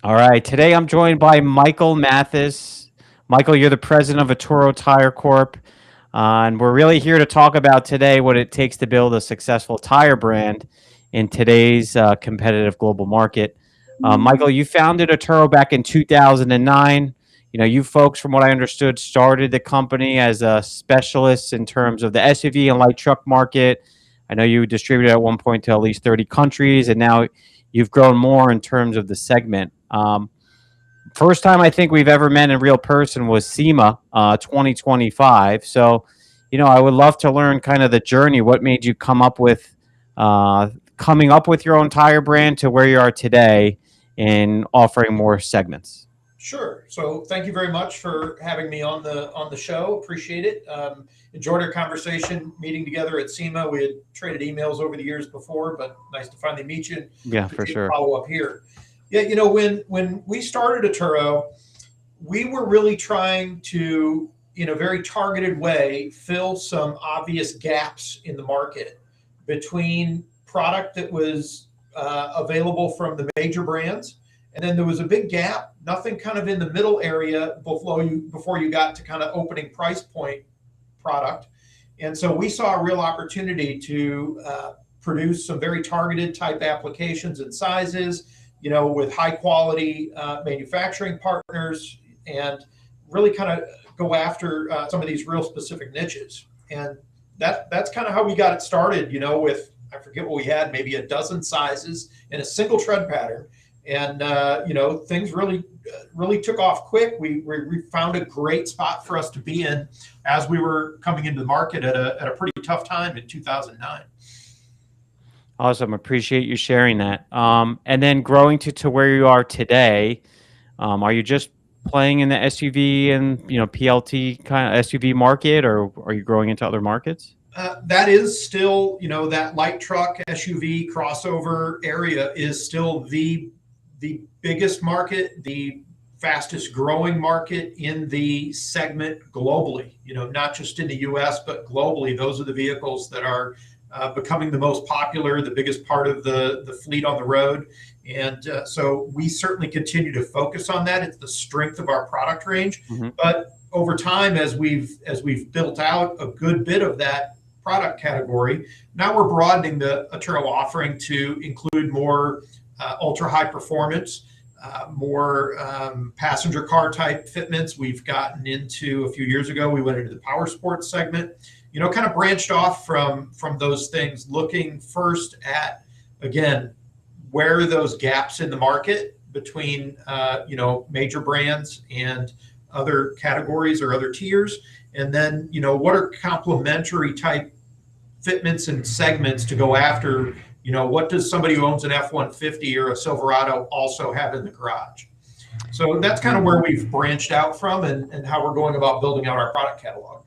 All right. Today I'm joined by Michael Mathis. Michael, you're the president of Atturo Tire Corp. And we're really here to talk about today what it takes to build a successful tire brand in today's competitive global market. Michael, you founded Atturo back in 2009. You folks, from what I understood, started the company as a specialist in terms of the SUV and light truck market. I know you distributed at one point to at least 30 countries, and now you've grown more in terms of the segment. First time I think we've ever met in real person was SEMA 2025. So, I would love to learn kind of the journey. What made you coming up with your own tire brand to where you are today in offering more segments? Sure. So thank you very much for having me on the show. Appreciate it. Enjoyed our conversation, meeting together at SEMA. We had traded emails over the years before, but nice to finally meet you and Yeah, for sure. follow up here. Yeah, when we started Atturo, we were really trying to, in a very targeted way, fill some obvious gaps in the market between product that was available from the major brands, and then there was a big gap, nothing kind of in the middle area before you got to kind of opening price point product. And so we saw a real opportunity to produce some very targeted type applications and sizes, with high quality manufacturing partners, and really kind of go after some of these real specific niches. And that's kind of how we got it started, with, I forget what we had, maybe a dozen sizes in a single tread pattern. And, things really took off quick. We found a great spot for us to be in as we were coming into the market at a pretty tough time in 2009. Awesome. Appreciate you sharing that. And then growing to where you are today, are you just playing in the SUV and PLT kind of SUV market, or are you growing into other markets? That is still, that light truck SUV crossover area is still the biggest market, the fastest growing market in the segment globally. Not just in the U.S. but globally. Those are the vehicles that are becoming the most popular, the biggest part of the fleet on the road. And so we certainly continue to focus on that. It's the strength of our product range. Mm-hmm. But over time, as we've built out a good bit of that product category, now we're broadening the Atturo offering to include more ultra high performance, more passenger car type fitments. We've gotten into, a few years ago, we went into the power sports segment, kind of branched off from those things, looking first at, again, where are those gaps in the market between, major brands and other categories or other tiers. And then, what are complementary type fitments and segments to go after. What does somebody who owns an F-150 or a Silverado also have in the garage? So that's kind of where we've branched out from, and how we're going about building out our product catalog.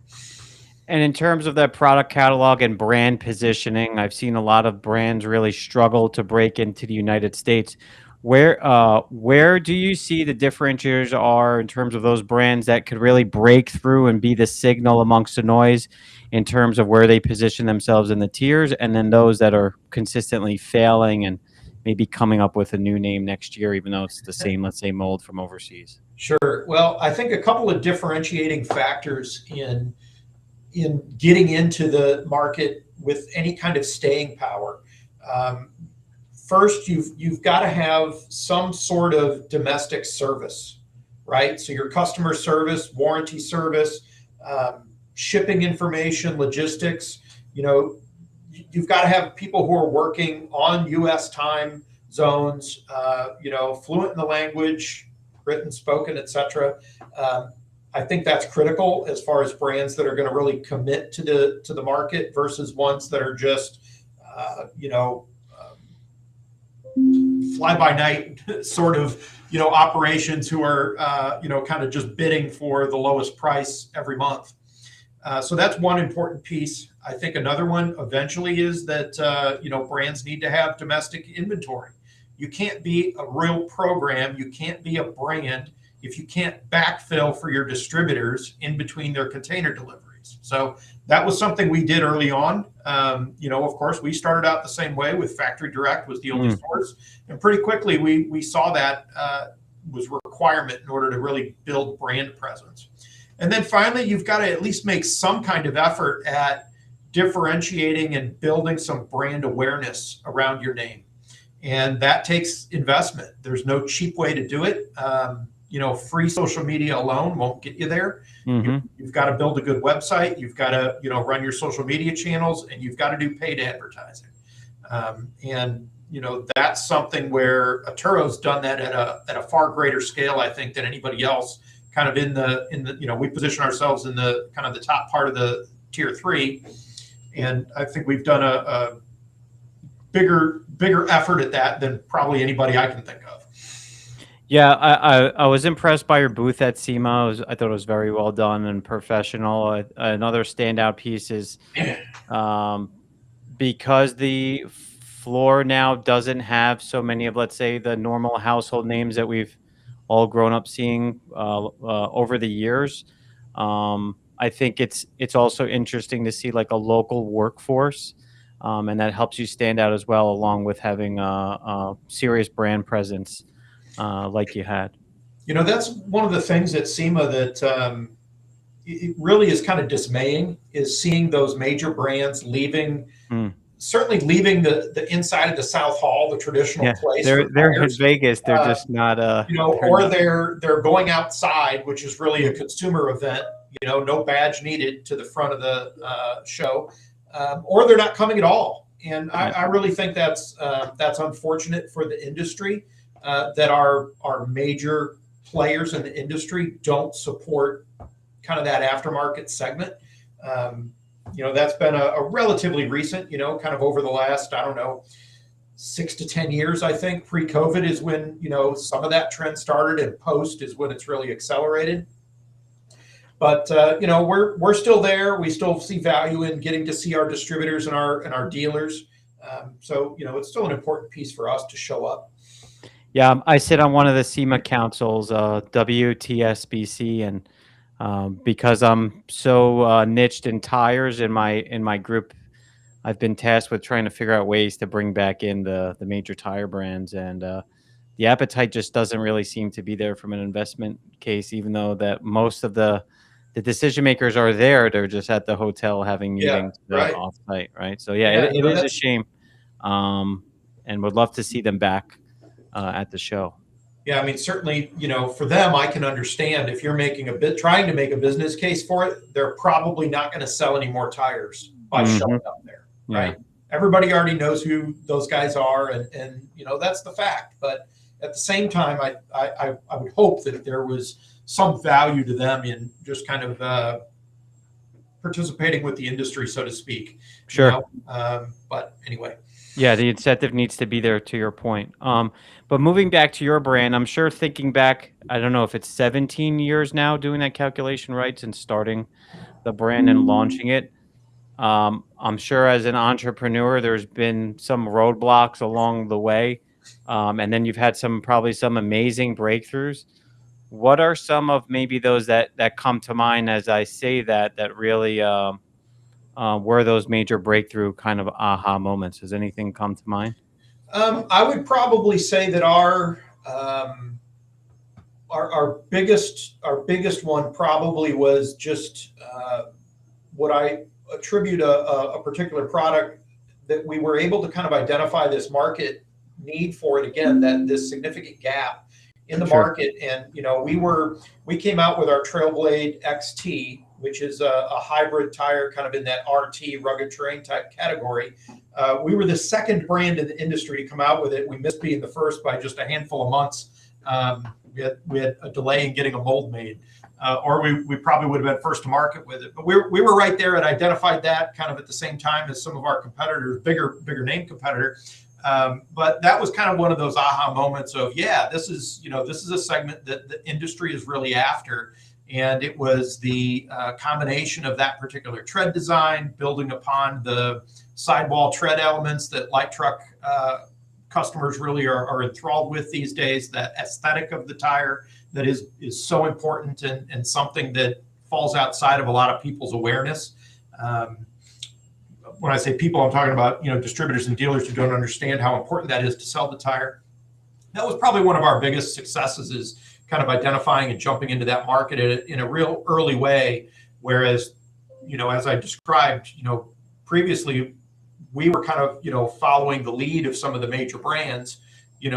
And in terms of that product catalog and brand positioning, I've seen a lot of brands really struggle to break into the United States. Where do you see the differentiators are in terms of those brands that could really break through and be the signal amongst the noise in terms of where they position themselves in the tiers, and then those that are consistently failing and maybe coming up with a new name next year, even though it's the same, let's say, mold from overseas? Sure. Well, I think a couple of differentiating factors in getting into the market with any kind of staying power. First, you've got to have some sort of domestic service, right? So your customer service, warranty service, shipping information, logistics. You've got to have people who are working on U.S. time zones, fluent in the language, written, spoken, etc. I think that's critical as far as brands that are going to really commit to the market versus ones that are just, fly by night sort of, operations who are, kind of just bidding for the lowest price every month. So that's one important piece. I think another one eventually is that, brands need to have domestic inventory. You can't be a real program, you can't be a brand if you can't backfill for your distributors in between their container deliveries. So that was something we did early on. Of course, we started out the same way with factory direct was the only source. And pretty quickly we saw that was a requirement in order to really build brand presence. And then finally, you've got to at least make some kind of effort at differentiating and building some brand awareness around your name. And that takes investment. There's no cheap way to do it. Free social media alone won't get you there. Mm-hmm. You've got to build a good website. You've got to, run your social media channels, and you've got to do paid advertising. That's something where Atturo's done that at a far greater scale, I think, than anybody else. Kind of in the we position ourselves in the kind of the top part of the tier 3, and I think we've done a bigger effort at that than probably anybody I can think of. Yeah, I was impressed by your booth at SEMA. I thought it was very well done and professional. Another standout piece is because the floor now doesn't have so many of, let's say, the normal household names that we've all grown up seeing over the years. I think it's also interesting to see like a local workforce, and that helps you stand out as well, along with having a serious brand presence like you had. That's one of the things at SEMA that it really is kind of dismaying, is seeing those major brands leaving. Certainly leaving the inside of the South Hall, the traditional place. They're in Vegas. They're just not or they're going outside, which is really a consumer event. No badge needed to the front of the show, or they're not coming at all. And I really think that's unfortunate for the industry, that our major players in the industry don't support kind of that aftermarket segment. That's been a relatively recent, kind of over the last, 6 to 10 years, I think. Pre-COVID is when, some of that trend started, and post is when it's really accelerated. But, we're still there. We still see value in getting to see our distributors and our dealers. So, it's still an important piece for us to show up. Yeah, I sit on one of the SEMA councils, WTSBC, and because I'm so niched in tires in my group, I've been tasked with trying to figure out ways to bring back in the major tire brands, and the appetite just doesn't really seem to be there from an investment case, even though that most of the decision makers are there. They're just at the hotel having meetings off site, right? So it is a shame, and would love to see them back at the show. Yeah, I mean, certainly, for them, I can understand if you're trying to make a business case for it, they're probably not going to sell any more tires by showing up there, right? Everybody already knows who those guys are, and that's the fact. But at the same time, I would hope that there was some value to them in just kind of participating with the industry, so to speak. Sure. But anyway. Yeah, the incentive needs to be there, to your point. But moving back to your brand, I'm sure thinking back, I don't know if it's 17 years now doing that calculation right since starting the brand and launching it. I'm sure as an entrepreneur, there's been some roadblocks along the way. And then you've had probably some amazing breakthroughs. What are some of maybe those that come to mind as I say that really were those major breakthrough kind of aha moments? Does anything come to mind? I would probably say that our biggest one probably was just what I attribute a particular product that we were able to kind of identify this market need for it again, that this significant gap in the market. And we came out with our Trailblade XT, which is a hybrid tire, kind of in that RT, rugged terrain type category. We were the second brand in the industry to come out with it. We missed being the first by just a handful of months. We had a delay in getting a mold made, or we probably would have been first to market with it. But we were right there and identified that kind of at the same time as some of our competitors, bigger name competitor. But that was kind of one of those aha moments of, this is a segment that the industry is really after. And it was the combination of that particular tread design, building upon the sidewall tread elements that light truck customers really are enthralled with these days, that aesthetic of the tire that is so important and something that falls outside of a lot of people's awareness. When I say people, I'm talking about distributors and dealers who don't understand how important that is to sell the tire. That was probably one of our biggest successes, kind of identifying and jumping into that market in a real early way. Whereas, as I described, previously, we were kind of, following the lead of some of the major brands,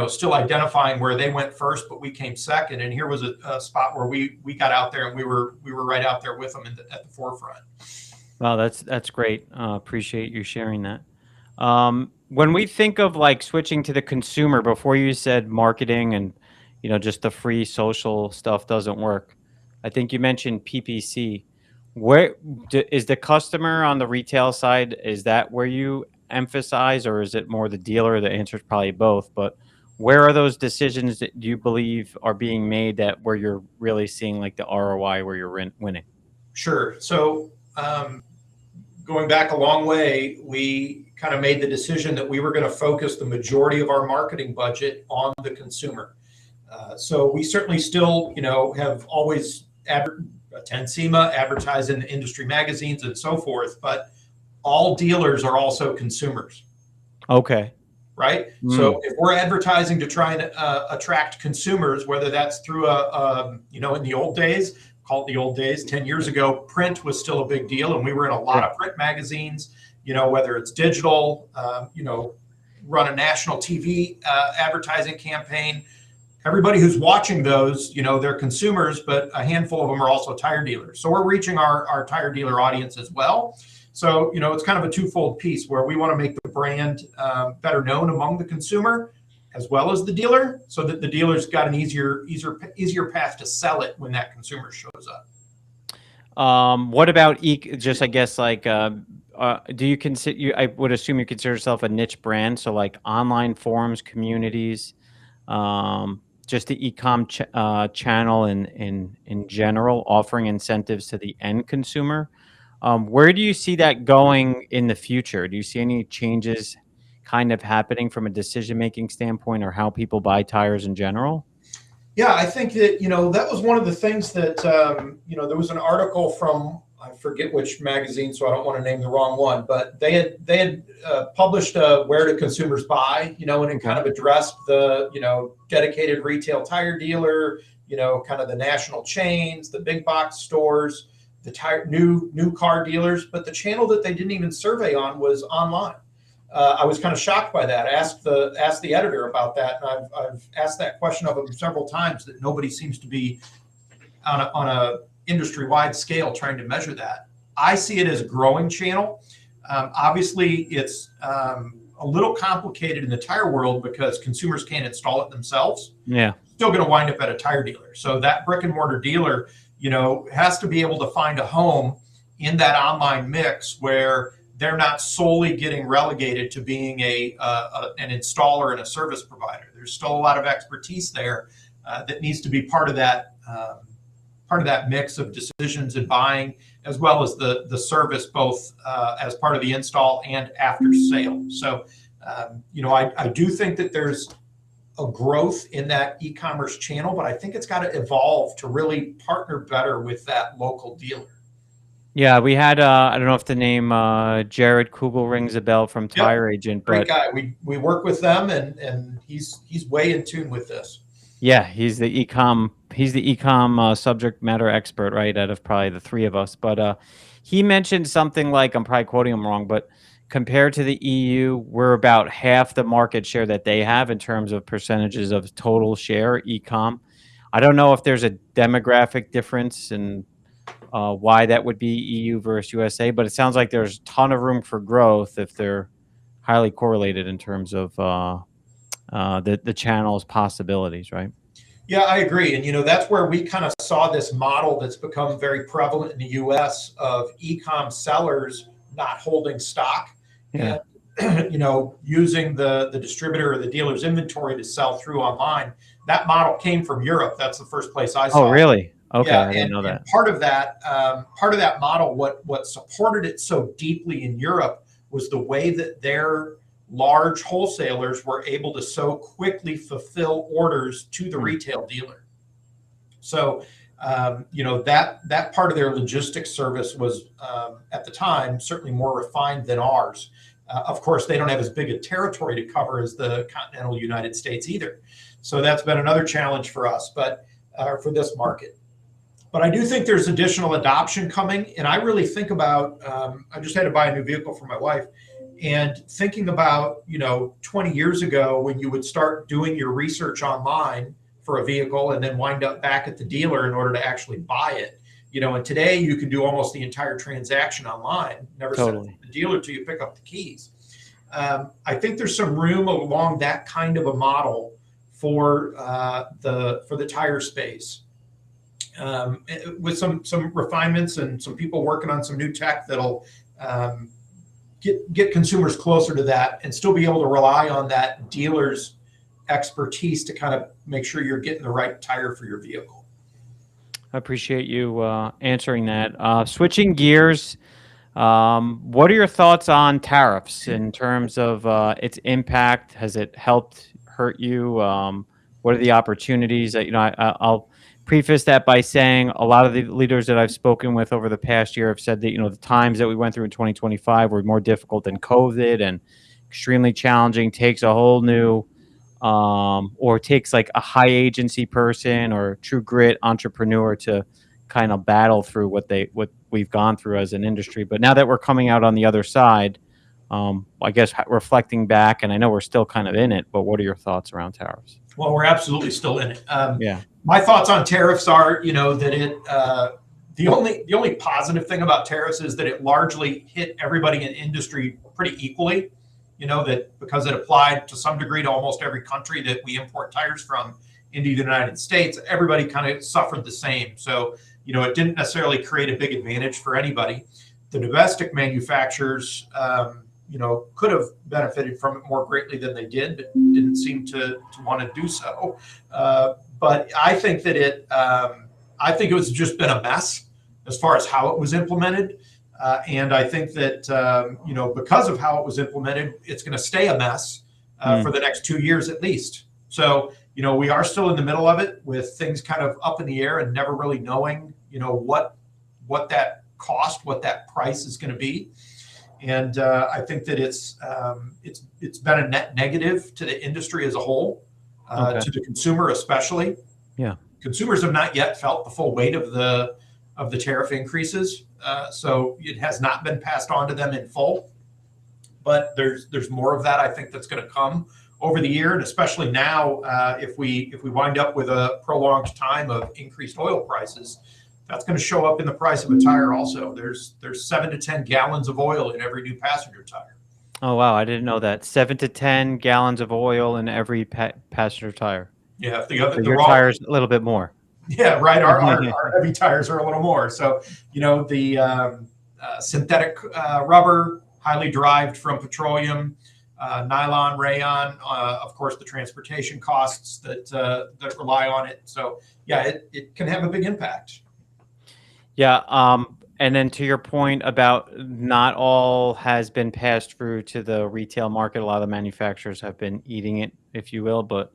still identifying where they went first, but we came second. And here was a spot where we got out there and we were right out there with them at the forefront. Wow, that's great. Appreciate you sharing that. When we think of like switching to the consumer, before you said marketing and just the free social stuff doesn't work, I think you mentioned PPC. Where is the customer on the retail side? Is that where you emphasize, or is it more the dealer? The answer is probably both. But where are those decisions that you believe are being made that where you're really seeing like the ROI where you're winning? Sure. So going back a long way, we kind of made the decision that we were going to focus the majority of our marketing budget on the consumer. So we certainly still, have always attend SEMA, advertise in the industry magazines and so forth, but all dealers are also consumers. Okay. Right. So if we're advertising to try and attract consumers, whether that's through in the old days, call it the old days, 10 years ago, print was still a big deal. And we were in a lot of print magazines, whether it's digital, run a national TV advertising campaign. Everybody who's watching those, they're consumers, but a handful of them are also tire dealers. So we're reaching our tire dealer audience as well. So, it's kind of a twofold piece where we want to make the brand better known among the consumer as well as the dealer, so that the dealer's got an easier path to sell it when that consumer shows up. What about just I guess like do you consider I would assume you consider yourself a niche brand, so like online forums, communities, just the e-com channel in general, offering incentives to the end consumer. Where do you see that going in the future? Do you see any changes kind of happening from a decision-making standpoint, or how people buy tires in general? Yeah, I think that, that was one of the things that, there was an article from, I forget which magazine, so I don't want to name the wrong one, but they had published Where Do Consumers Buy, and it kind of addressed the, dedicated retail tire dealer, kind of the national chains, the big box stores, the new car dealers, but the channel that they didn't even survey on was online. I was kind of shocked by that. I asked the editor about that, and I've asked that question of him several times, that nobody seems to be on a industry-wide scale trying to measure that. I see it as a growing channel. Obviously, it's a little complicated in the tire world because consumers can't install it themselves. Yeah, still going to wind up at a tire dealer. So that brick and mortar dealer, has to be able to find a home in that online mix where they're not solely getting relegated to being an installer and a service provider. There's still a lot of expertise there that needs to be part of that mix of decisions and buying, as well as the service, both as part of the install and after sale. So, I do think that there's a growth in that e-commerce channel, but I think it's got to evolve to really partner better with that local dealer. Yeah, we had I don't know if the name Jared Kugel rings a bell from Tire Agent, great but guy. We work with them, and he's way in tune with this. yeah, he's the e-com subject matter expert, right, out of probably the three of us. But he mentioned something like, I'm probably quoting him wrong, but compared to the EU, we're about half the market share that they have in terms of percentages of total share e-com. I don't know if there's a demographic difference in why that would be EU versus USA, but it sounds like there's a ton of room for growth if they're highly correlated in terms of the channel's possibilities, right? Yeah, I agree. And, that's where we kind of saw this model that's become very prevalent in the US of e-com sellers not holding stock. Yeah. And, using the distributor or the dealer's inventory to sell through online. That model came from Europe. That's the first place I saw Oh, really? Okay, Yeah, I didn't know that. And part of that model, what supported it so deeply in Europe was the way that their large wholesalers were able to so quickly fulfill orders to the retail dealer. So, that part of their logistics service was at the time certainly more refined than ours. Of course, they don't have as big a territory to cover as the continental United States either. So that's been another challenge for us. But for this market. But I do think there's additional adoption coming. And I really think about, I just had to buy a new vehicle for my wife, and thinking about, 20 years ago when you would start doing your research online for a vehicle and then wind up back at the dealer in order to actually buy it. And today you can do almost the entire transaction online, never send it to the dealer till you pick up the keys. I think there's some room along that kind of a model for the tire space. With some refinements and some people working on some new tech that'll get consumers closer to that and still be able to rely on that dealer's expertise to kind of make sure you're getting the right tire for your vehicle. I appreciate you answering that. Switching gears, what are your thoughts on tariffs in terms of its impact? Has it helped, hurt you? What are the opportunities? I'll preface that by saying a lot of the leaders that I've spoken with over the past year have said that, the times that we went through in 2025 were more difficult than COVID and extremely challenging, takes a whole new, or takes like a high agency person or true grit entrepreneur to kind of battle through what we've gone through as an industry. But now that we're coming out on the other side, I guess reflecting back, and I know we're still kind of in it, but what are your thoughts around tariffs? Well, we're absolutely still in it. Yeah. My thoughts on tariffs are, that the only positive thing about tariffs is that it largely hit everybody in industry pretty equally. That because it applied to some degree to almost every country that we import tires from into the United States, everybody kind of suffered the same. So, it didn't necessarily create a big advantage for anybody. The domestic manufacturers, could have benefited from it more greatly than they did, but didn't seem to want to do so. But I think that it was just been a mess as far as how it was implemented. And I think that, because of how it was implemented, it's going to stay a mess for the next 2 years at least. So, we are still in the middle of it with things kind of up in the air and never really knowing, what that cost, what that price is going to be. And I think that it's been a net negative to the industry as a whole, to the consumer especially. Yeah, consumers have not yet felt the full weight of the tariff increases, so it has not been passed on to them in full. But there's more of that, I think, that's going to come over the year, and especially now, if we wind up with a prolonged time of increased oil prices. That's going to show up in the price of a tire also. There's 7 to 10 gallons of oil in every new passenger tire. Oh, wow. I didn't know that. 7 to 10 gallons of oil in every passenger tire. Yeah. Your tire's a little bit more. Yeah, right. Our heavy tires are a little more. So, the synthetic rubber, highly derived from petroleum, nylon, rayon, of course, the transportation costs that rely on it. So, yeah, it can have a big impact. Yeah, and then to your point about not all has been passed through to the retail market. A lot of the manufacturers have been eating it, if you will. But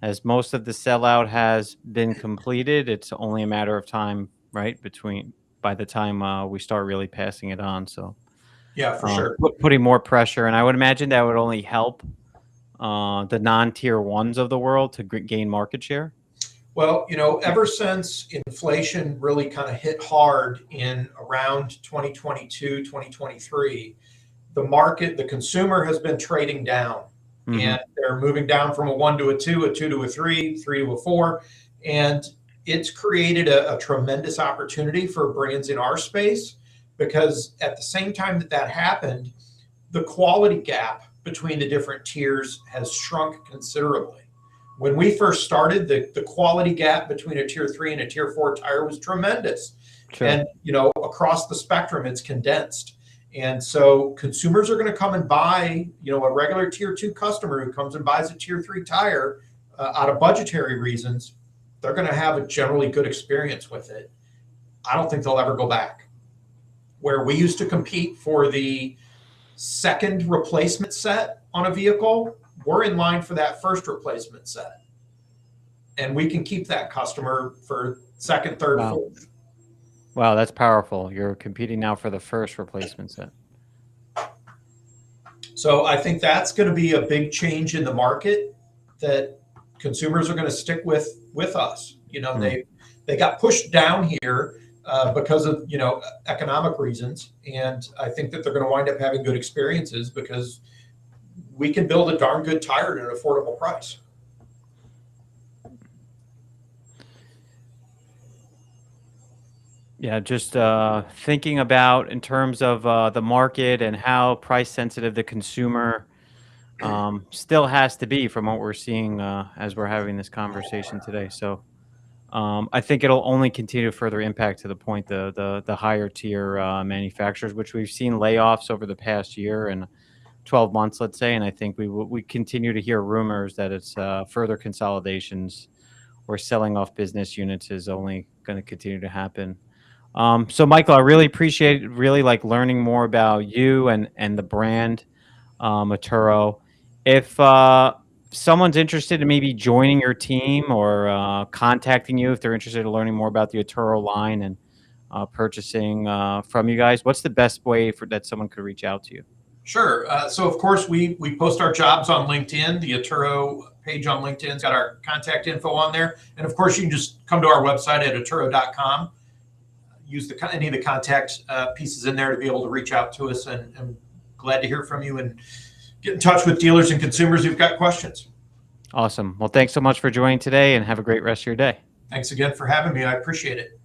as most of the sellout has been completed, it's only a matter of time, right? By the time we start really passing it on. So yeah, for sure, putting more pressure, and I would imagine that would only help the non-tier ones of the world to gain market share. Well, ever since inflation really kind of hit hard in around 2022, 2023, the consumer has been trading down, and they're moving down from a 1 to a 2, a 2 to a 3, 3 to a 4. And it's created a tremendous opportunity for brands in our space, because at the same time that happened, the quality gap between the different tiers has shrunk considerably. When we first started, the quality gap between a tier 3 and a tier 4 tire was tremendous. Sure. And, across the spectrum, it's condensed. And so consumers are going to come and buy, a regular tier 2 customer who comes and buys a tier 3 tire out of budgetary reasons, they're going to have a generally good experience with it. I don't think they'll ever go back. Where we used to compete for the second replacement set on a vehicle, we're in line for that first replacement set. And we can keep that customer for second, third, fourth. Wow, that's powerful. You're competing now for the first replacement set. So I think that's going to be a big change in the market, that consumers are going to stick with us. They got pushed down here because of economic reasons, and I think that they're going to wind up having good experiences because we can build a darn good tire at an affordable price. Yeah, just thinking about in terms of the market and how price sensitive the consumer still has to be from what we're seeing as we're having this conversation today. So I think it'll only continue to further impact to the point the higher tier manufacturers, which we've seen layoffs over the past year and 12 months, let's say. And I think we continue to hear rumors that it's further consolidations or selling off business units is only going to continue to happen. So Michael, I really appreciate really like learning more about you and the brand Atturo. If someone's interested in maybe joining your team or contacting you, if they're interested in learning more about the Atturo line and purchasing from you guys, what's the best way for that someone could reach out to you? Sure. So of course we post our jobs on LinkedIn. The Atturo page on LinkedIn's got our contact info on there, and of course you can just come to our website at atturo.com. Use any of the contact pieces in there to be able to reach out to us, and I'm glad to hear from you and get in touch with dealers and consumers who've got questions. Awesome. Well, thanks so much for joining today, and have a great rest of your day. Thanks again for having me. I appreciate it.